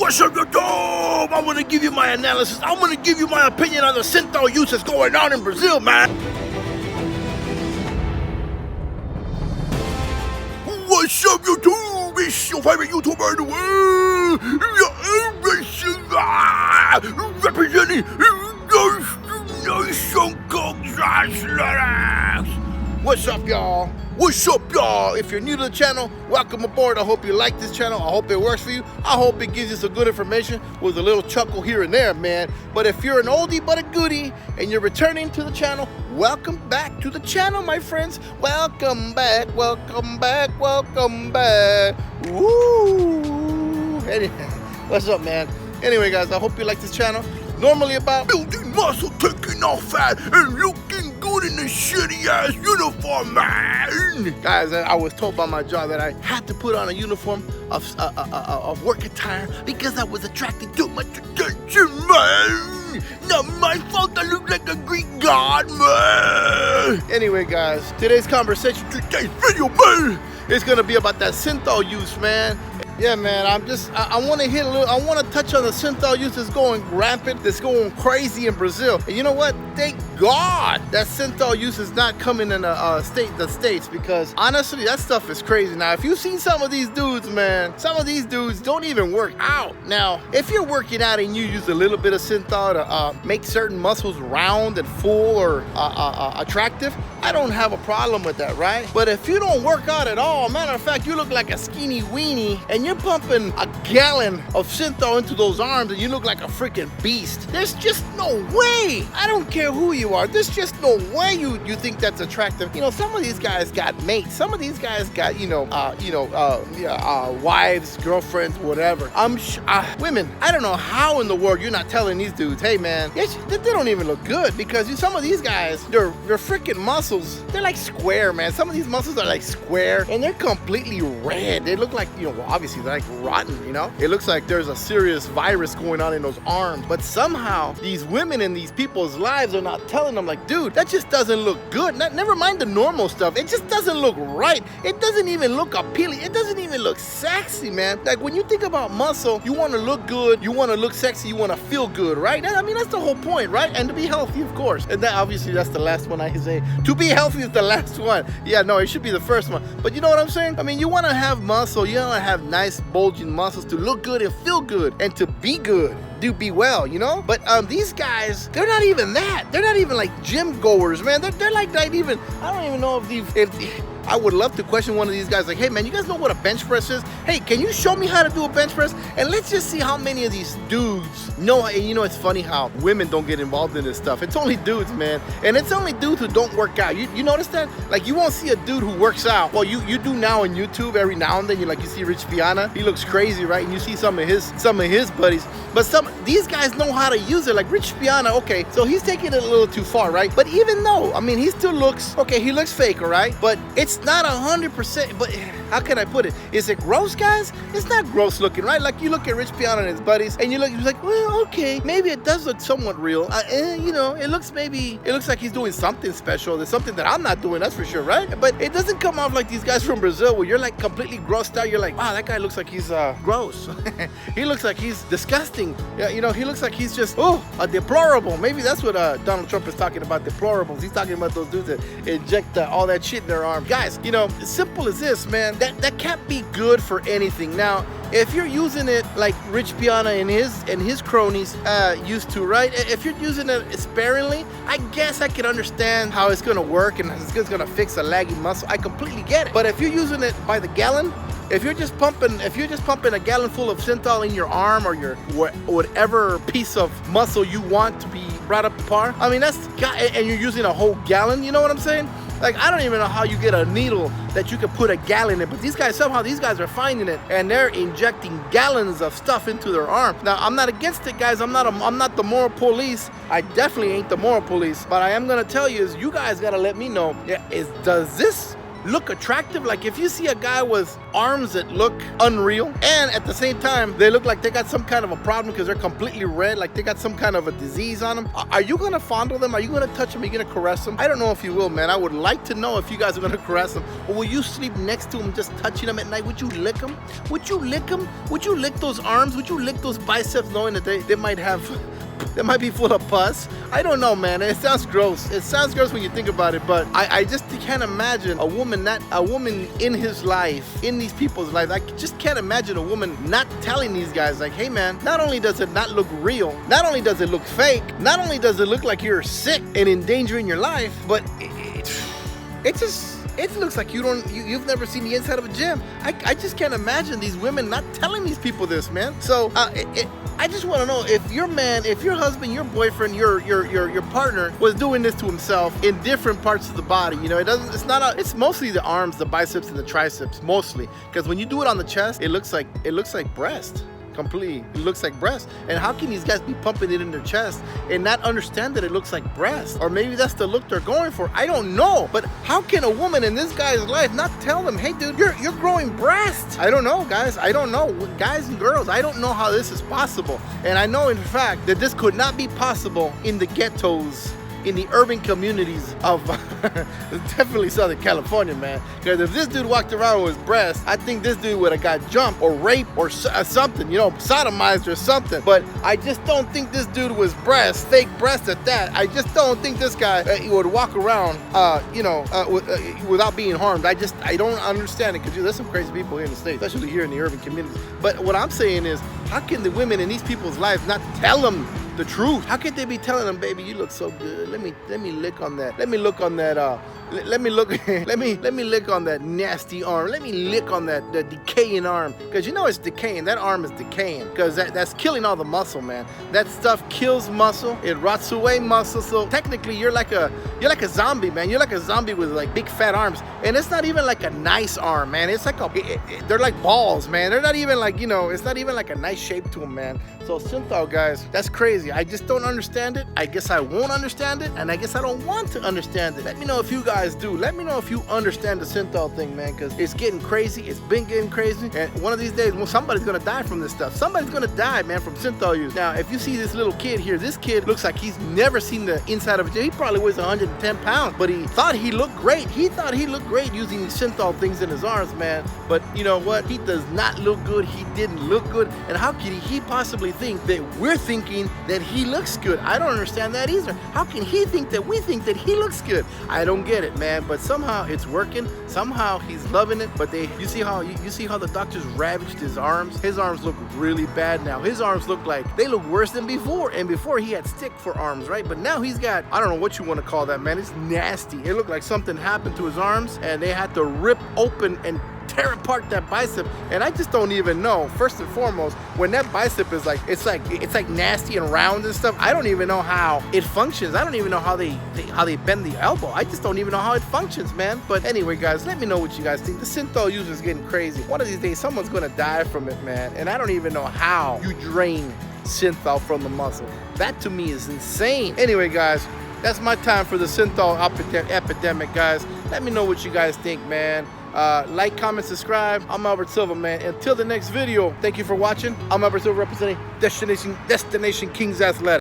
What's up, YouTube? I'm gonna give you my analysis. I'm gonna give you my opinion on the Synthol use that's going on in Brazil, man. What's up, YouTube? It's your favorite YouTuber in the world. Representing What's up, y'all? What's up, y'all? If you're new to the channel, welcome aboard. I hope you like this channel. I hope it works for you. I hope it gives you some good information with a little chuckle here and there, man. But if you're an oldie but a goodie and you're returning to the channel, welcome back to the channel, my friends. Welcome back, welcome back, welcome back. Woo! Anyway, what's up, man? Anyway, guys, I hope you like this channel. Normally about building muscle, taking off fat, and looking good in a shitty-ass uniform, man. Guys, I was told by my job that I had to put on a uniform of work attire because I was attracting too much attention, man. Not my fault I look like a Greek god, man. Anyway, guys, today's conversation, today's video, man, is gonna be about that Synthol use, man. Yeah, man, I want to hit a little, I want to touch on the Synthol use that's going rampant, that's going crazy in Brazil. And you know what? Thank God that Synthol use is not coming in the States, because honestly, that stuff is crazy. Now, if you've seen some of these dudes, man, some of these dudes don't even work out. Now, if you're working out and you use a little bit of Synthol to make certain muscles round and full or attractive, I don't have a problem with that, right? But if you don't work out at all, matter of fact, you look like a skinny weenie and you're pumping a gallon of Synthol into those arms and you look like a freaking beast. There's just no way. I don't care who you are. There's just no way you think that's attractive. You know, some of these guys got mates. Some of these guys got, wives, girlfriends, whatever. Women, I don't know how in the world you're not telling these dudes, hey, man, they don't even look good, because some of these guys, they're freaking muscles. They're like square, man. Some of these muscles are like square and they're completely red. They look like, obviously they're like rotten, It looks like there's a serious virus going on in those arms. But somehow these women in these people's lives are not telling them, like, dude, that just doesn't look good. Never mind the normal stuff. It just doesn't look right. It doesn't even look appealing. It doesn't even look sexy, man. Like, when you think about muscle, you want to look good, you want to look sexy, you want to feel good, right? I mean, that's the whole point, right? And to be healthy, of course. And that, obviously, that's the last one I can say. To be healthy is the last one. Yeah, no, it should be the first one. But you know what I'm saying? I mean, you want to have muscle, you want to have nice bulging muscles to look good and feel good and to be good, do be well, But these guys, they're not even that. They're not even like gym goers, man. They're like not even, I don't even know if I would love to question one of these guys, like, hey, man, you guys know what a bench press is? Hey, can you show me how to do a bench press? And let's just see how many of these dudes know. And it's funny how women don't get involved in this stuff. It's only dudes, man. And it's only dudes who don't work out. You notice that? Like, you won't see a dude who works out. Well, you do now on YouTube every now and then. You see Rich Piana. He looks crazy, right? And you see some of his buddies. But these guys know how to use it. Like Rich Piana, okay, so he's taking it a little too far, right? But even though, I mean, he still looks, okay, he looks fake, all right? But it's not 100%, but how can I put it? Is it gross, guys? It's not gross looking, right? Like, you look at Rich Piana and his buddies, and you're like, well, okay, maybe it does look somewhat real. It looks like he's doing something special. There's something that I'm not doing, that's for sure, right? But it doesn't come off like these guys from Brazil where you're like completely grossed out. You're like, wow, that guy looks like he's gross. He looks like he's disgusting. Yeah, he looks like he's just, a deplorable. Maybe that's what Donald Trump is talking about, deplorables. He's talking about those dudes that inject all that shit in their arm. Guys, as simple as this, man, that can't be good for anything. Now, if you're using it like Rich Piana and his cronies used to, right? If you're using it sparingly, I guess I can understand how it's gonna work and it's gonna fix a lagging muscle. I completely get it. But if you're using it by the gallon, if you're just pumping a gallon full of Synthol in your arm or your whatever piece of muscle you want to be brought up to par, I mean, and you're using a whole gallon, you know what I'm saying? Like, I don't even know how you get a needle that you can put a gallon in, but somehow these guys are finding it and they're injecting gallons of stuff into their arm. Now, I'm not against it, guys. I'm not the moral police. I definitely ain't the moral police, but I am gonna tell you is you guys gotta let me know, does this look attractive. Like if you see a guy with arms that look unreal, and at the same time they look like they got some kind of a problem because they're completely red, like they got some kind of a disease on them, are you gonna fondle them? Are you gonna touch them? Are you gonna caress them? I don't know if you will, man. I would like to know if you guys are gonna caress them, or will you sleep next to them, just touching them at night? Would you lick them? Would you lick them? Would you lick those arms? Would you lick those biceps, knowing that they might have, they might be full of pus? I don't know, man. It sounds gross. It sounds gross when you think about it, but I just can't imagine a woman in his life, in these people's lives. I just can't imagine a woman not telling these guys, like, hey man, not only does it not look real, not only does it look fake, not only does it look like you're sick and endangering your life, but it looks like you've never seen the inside of a gym. I just can't imagine these women not telling these people this, man. So I just want to know, if your man, if your husband, your boyfriend, your partner was doing this to himself in different parts of the body. You know, it's mostly the arms, the biceps, and the triceps, mostly. Because when you do it on the chest, it looks like breast. Completely, it looks like breast. And how can these guys be pumping it in their chest and not understand that it looks like breast? Or maybe that's the look they're going for. I don't know. But how can a woman in this guy's life not tell them, hey dude, you're growing breast? I don't know, guys. I don't know. Guys and girls, I don't know how this is possible. And I know in fact that this could not be possible in the ghettos, in the urban communities of definitely Southern California, man. Because if this dude walked around with his breast, I think this dude would have got jumped or raped or something, you know, sodomized or something. But I just don't think this dude was fake breast at that. I just don't think this guy would walk around, without being harmed. I don't understand it, because there's some crazy people here in the States, especially here in the urban communities. But what I'm saying is, how can the women in these people's lives not tell them the truth? How could they be telling them, baby, you look so good, let me lick on that, let me look on that let me lick on that nasty arm, let me lick on the decaying arm, because you know it's decaying. That arm is decaying because that's killing all the muscle, man. That stuff kills muscle, it rots away muscle. So technically you're like a zombie, man. You're like a zombie with like big fat arms, and it's not even like a nice arm, man. It's like they're like balls, man. They're not even like, it's not even like a nice shape to them, man. So Synthol, guys, that's crazy. I just don't understand it. I guess I won't understand it, and I guess I don't want to understand it. Let me know if you guys do. Let me know if you understand the Synthol thing, man, because it's getting crazy. It's been getting crazy, and one of these days, somebody's gonna die from this stuff. Somebody's gonna die, man, from Synthol use. Now, if you see this little kid here, this kid looks like he's never seen the inside of a gym. He probably weighs 110 pounds, but he thought he looked great. He thought he looked great using these Synthol things in his arms, man. But you know what? He does not look good. He didn't look good. And how could he possibly think that we're thinking that he looks good? I don't understand that either. How can he think that we think that he looks good? I don't get it, man. But somehow it's working. Somehow he's loving it. But you see how the doctors ravaged his arms? His arms look really bad now. His arms look worse than before. And before he had stick for arms, right? But now he's got, I don't know what you want to call that, man. It's nasty. It looked like something happened to his arms, and they had to rip open and tear apart that bicep. And I just don't even know, first and foremost, when that bicep is like, it's like nasty and round and stuff, I don't even know how it functions. I don't even know how they bend the elbow. I just don't even know how it functions, man. But anyway, guys, let me know what you guys think. The Synthol user is getting crazy. One of these days, someone's gonna die from it, man. And I don't even know how you drain Synthol from the muscle. That to me is insane. Anyway, guys, that's my time for the Synthol epidemic, guys. Let me know what you guys think, man. Like, comment, subscribe. I'm Albert Silva, man. Until the next video, thank you for watching. I'm Albert Silva, representing Destination Kings Athletic.